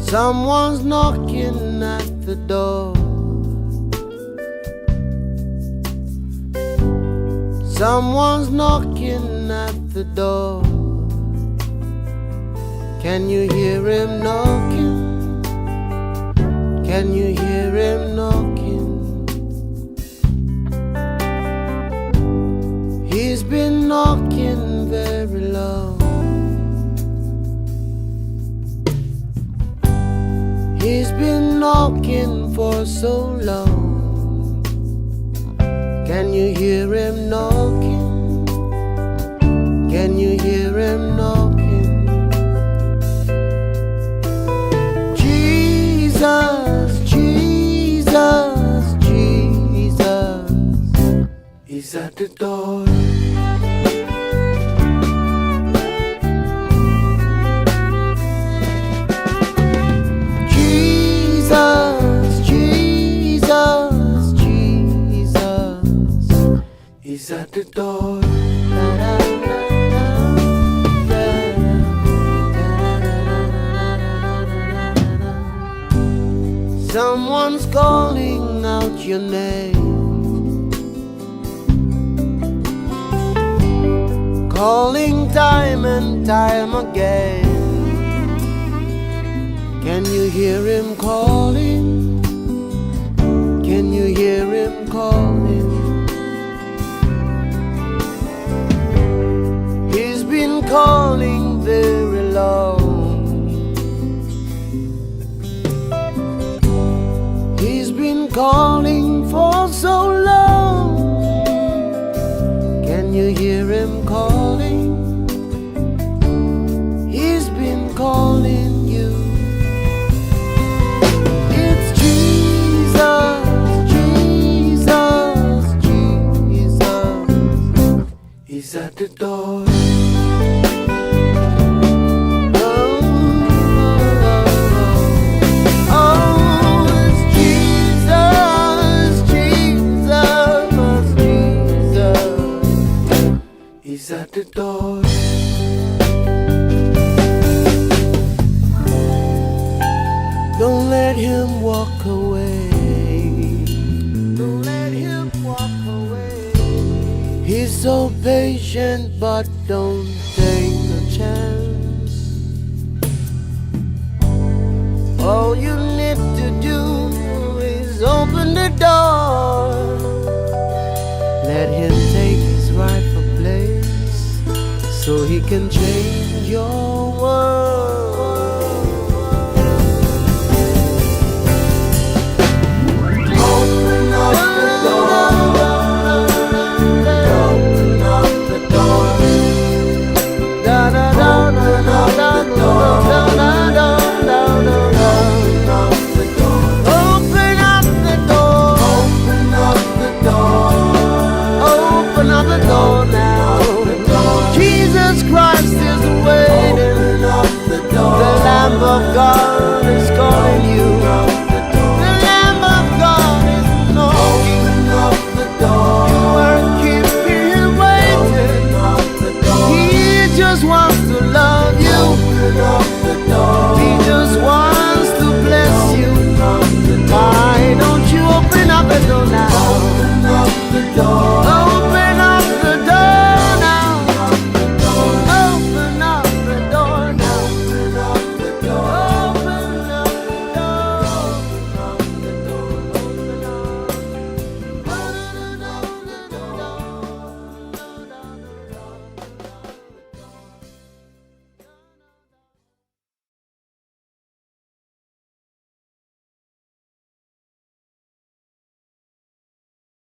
Someone's knocking at the door. Someone's knocking at the door. Can you hear him knocking? Can you hear him knocking? He's been knocking very long. He's been knocking for so long. Can you hear him knocking? Can you hear him knocking? Jesus, Jesus, Jesus, he's at the door. Jesus, Jesus, Jesus, he's at the door. Someone's calling out your name, calling time and time again. Can you hear him calling? Can you hear him calling? He's been calling very long. He's been calling for so long. Can you hear him calling? He's been calling you. It's Jesus, Jesus, Jesus, he's at the door. He's at the door. Don't let him walk away. Don't let him walk away. He's so patient, but don't take a chance. All you need to do is open the door. Let him take his rightful place, so he can change your world. Open up the door. Open up the door. Da da da da da da da da da da da. Open up the door. Open up the door. Open up the door now. Jesus Christ is waiting. Open up the door. The Lamb of God.